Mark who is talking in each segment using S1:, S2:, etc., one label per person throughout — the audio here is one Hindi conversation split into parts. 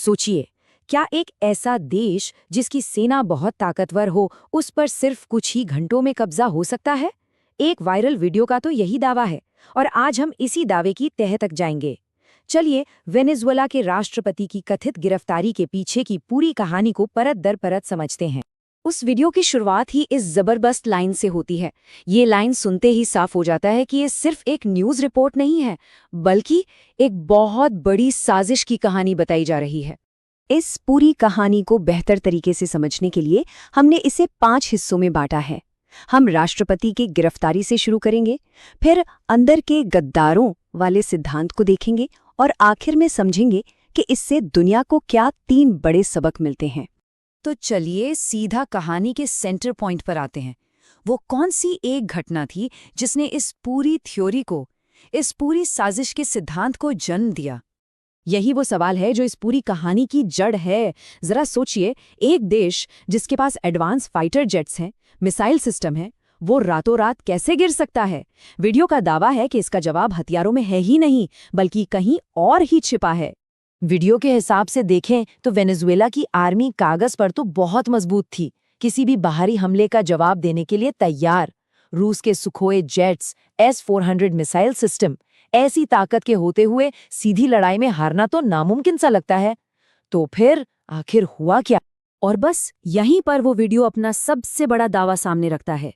S1: सोचिए, क्या एक ऐसा देश जिसकी सेना बहुत ताकतवर हो, उस पर सिर्फ कुछ ही घंटों में कब्जा हो सकता है? एक वायरल वीडियो का तो यही दावा है, और आज हम इसी दावे की तह तक जाएंगे। चलिए वेनेजुएला के राष्ट्रपति की कथित गिरफ्तारी के पीछे की पूरी कहानी को परत दर परत समझते हैं। उस वीडियो की शुरुआत ही इस जबरदस्त लाइन से होती है। ये लाइन सुनते ही साफ हो जाता है कि ये सिर्फ एक न्यूज़ रिपोर्ट नहीं है, बल्कि एक बहुत बड़ी साजिश की कहानी बताई जा रही है। इस पूरी कहानी को बेहतर तरीके से समझने के लिए हमने इसे 5 हिस्सों में बांटा है। हम राष्ट्रपति की गिरफ्तारी से शुरू करेंगे, फिर अंदर के गद्दारों वाले सिद्धांत को देखेंगे और आखिर में समझेंगे कि इससे दुनिया को क्या 3 बड़े सबक मिलते हैं। तो चलिए सीधा कहानी के सेंटर पॉइंट पर आते हैं। वो कौन सी एक घटना थी जिसने इस पूरी थ्योरी को, इस पूरी साजिश के सिद्धांत को जन्म दिया? यही वो सवाल है जो इस पूरी कहानी की जड़ है। जरा सोचिए, एक देश जिसके पास एडवांस फाइटर जेट्स हैं, मिसाइल सिस्टम है, वो रातों रात कैसे गिर सकता है? वीडियो का दावा है कि इसका जवाब हथियारों में है ही नहीं, बल्कि कहीं और ही छिपा है। वीडियो के हिसाब से देखें तो वेनेजुएला की आर्मी कागज पर तो बहुत मजबूत थी, किसी भी बाहरी हमले का जवाब देने के लिए तैयार। रूस के Sukhoi jets, S-400 missile system, ऐसी ताकत के होते हुए सीधी लड़ाई में हारना तो नामुमकिन सा लगता है। तो फिर आखिर हुआ क्या? और बस यहीं पर वो वीडियो अपना सबसे बड़ा दावा सामने रखता है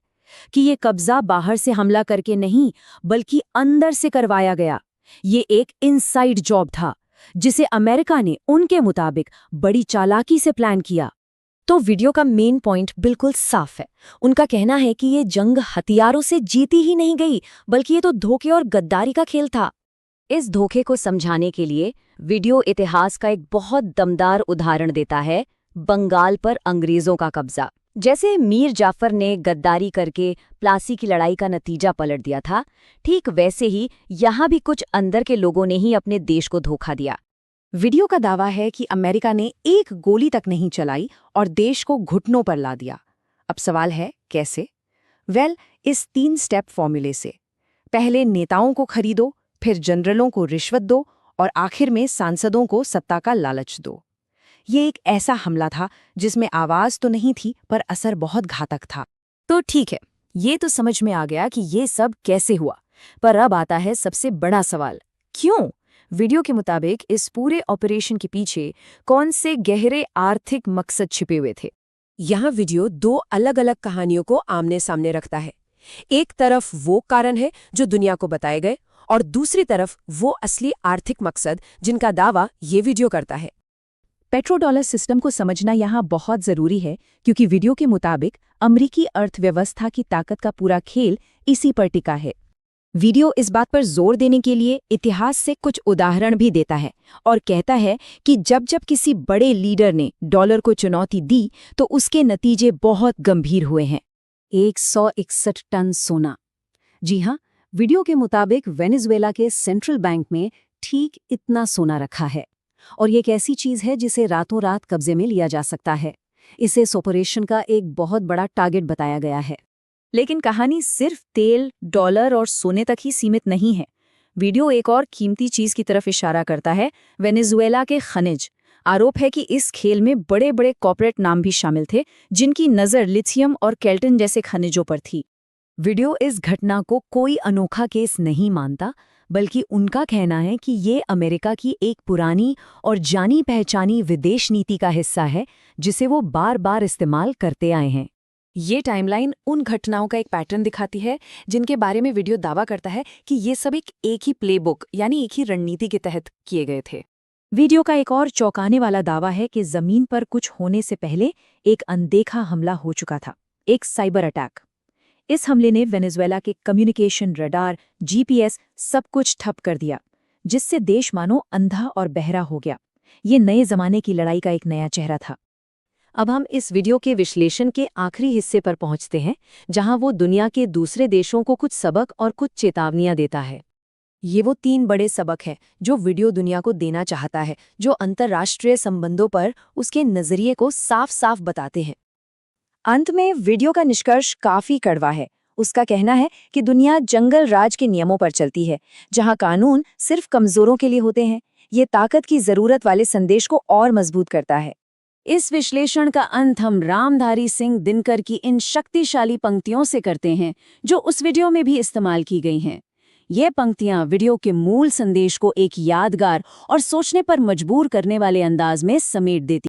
S1: कि ये कब्जा बाहर से हमला करके नहीं, बल्कि अंदर से करवाया गया। ये एक इनसाइड जॉब था जिसे अमेरिका ने उनके मुताबिक बड़ी चालाकी से प्लान किया। तो वीडियो का मेन पॉइंट बिल्कुल साफ है। उनका कहना है कि ये जंग हथियारों से जीती ही नहीं गई, बल्कि ये तो धोखे और गद्दारी का खेल था। इस धोखे को समझाने के लिए वीडियो इतिहास का एक बहुत दमदार उदाहरण देता है, बंगाल पर अंग्रेजों का कब्जा। जैसे मीर जाफर ने गद्दारी करके प्लासी की लड़ाई का नतीजा पलट दिया था, ठीक वैसे ही यहाँ भी कुछ अंदर के लोगों ने ही अपने देश को धोखा दिया। वीडियो का दावा है कि अमेरिका ने एक गोली तक नहीं चलाई और देश को घुटनों पर ला दिया। अब सवाल है कैसे? इस 3 स्टेप फॉर्मूले से। पहले नेताओं को खरीदो, फिर जनरलों को रिश्वत दो और आखिर में सांसदों को सत्ता का लालच दो। ये एक ऐसा हमला था जिसमें आवाज तो नहीं थी, पर असर बहुत घातक था। तो ठीक है, ये तो समझ में आ गया कि ये सब कैसे हुआ, पर अब आता है सबसे बड़ा सवाल, क्यों? वीडियो के मुताबिक इस पूरे ऑपरेशन के पीछे कौन से गहरे आर्थिक मकसद छिपे हुए थे?
S2: यहाँ वीडियो 2 अलग-अलग कहानियों को आमने सामने रखता है। एक तरफ वो कारण है जो दुनिया को बताए गए, और दूसरी तरफ वो असली आर्थिक मकसद जिनका दावा ये वीडियो करता है।
S1: पेट्रोडॉलर सिस्टम को समझना यहाँ बहुत जरूरी है, क्योंकि वीडियो के मुताबिक अमेरिकी अर्थव्यवस्था की ताकत का पूरा खेल इसी पर टिका है। वीडियो इस बात पर जोर देने के लिए इतिहास से कुछ उदाहरण भी देता है और कहता है कि जब जब किसी बड़े लीडर ने डॉलर को चुनौती दी तो उसके नतीजे बहुत गंभीर हुए हैं। 161 टन सोना। जी हाँ, वीडियो के मुताबिक वेनेजुएला के सेंट्रल बैंक में ठीक इतना सोना रखा है, और ये एक ऐसी चीज है जिसे रातों रात कब्जे में लिया जा सकता है। इसे इस ऑपरेशन का एक बहुत बड़ा टारगेट बताया गया है। लेकिन कहानी सिर्फ तेल, डॉलर और सोने तक ही सीमित नहीं है। वीडियो एक और कीमती चीज की तरफ इशारा करता है, वेनेजुएला के खनिज। आरोप है कि इस खेल में बड़े बड़े कॉर्पोरेट नाम भी शामिल थे, जिनकी नज़र लिथियम और केल्टन जैसे खनिजों पर थी। वीडियो इस घटना को कोई अनोखा केस नहीं मानता, बल्कि उनका कहना है कि ये अमेरिका की एक पुरानी और जानी पहचानी विदेश नीति का हिस्सा है, जिसे वो बार बार इस्तेमाल करते आए हैं। ये टाइमलाइन उन घटनाओं का एक पैटर्न दिखाती है जिनके बारे में वीडियो दावा करता है कि ये सब एक ही प्लेबुक यानी एक ही रणनीति के तहत किए गए थे। वीडियो का एक और चौंकाने वाला दावा है कि जमीन पर कुछ होने से पहले एक अनदेखा हमला हो चुका था, एक साइबर अटैक। इस हमले ने वेनेजुएला के कम्युनिकेशन, रडार, GPS सब कुछ ठप कर दिया, जिससे देश मानो अंधा और बहरा हो गया। ये नए जमाने की लड़ाई का एक नया चेहरा था। अब हम इस वीडियो के विश्लेषण के आखिरी हिस्से पर पहुंचते हैं, जहां वो दुनिया के दूसरे देशों को कुछ सबक और कुछ चेतावनियां देता है। ये वो 3 बड़े सबक हैं जो वीडियो दुनिया को देना चाहता है, जो अंतर्राष्ट्रीय संबंधों पर उसके नजरिए को साफ साफ बताते हैं। अंत में वीडियो का निष्कर्ष काफी कड़वा है। उसका कहना है कि दुनिया जंगल राज के नियमों पर चलती है, जहां कानून सिर्फ कमजोरों के लिए होते हैं। ये ताकत की जरूरत वाले संदेश को और मजबूत करता है।
S3: इस विश्लेषण का अंत हम रामधारी सिंह दिनकर की इन शक्तिशाली पंक्तियों से करते हैं जो उस वीडियो में भी इस्तेमाल की गई हैं। ये पंक्तियां वीडियो के मूल संदेश को एक यादगार और सोचने पर मजबूर करने वाले अंदाज में समेट देती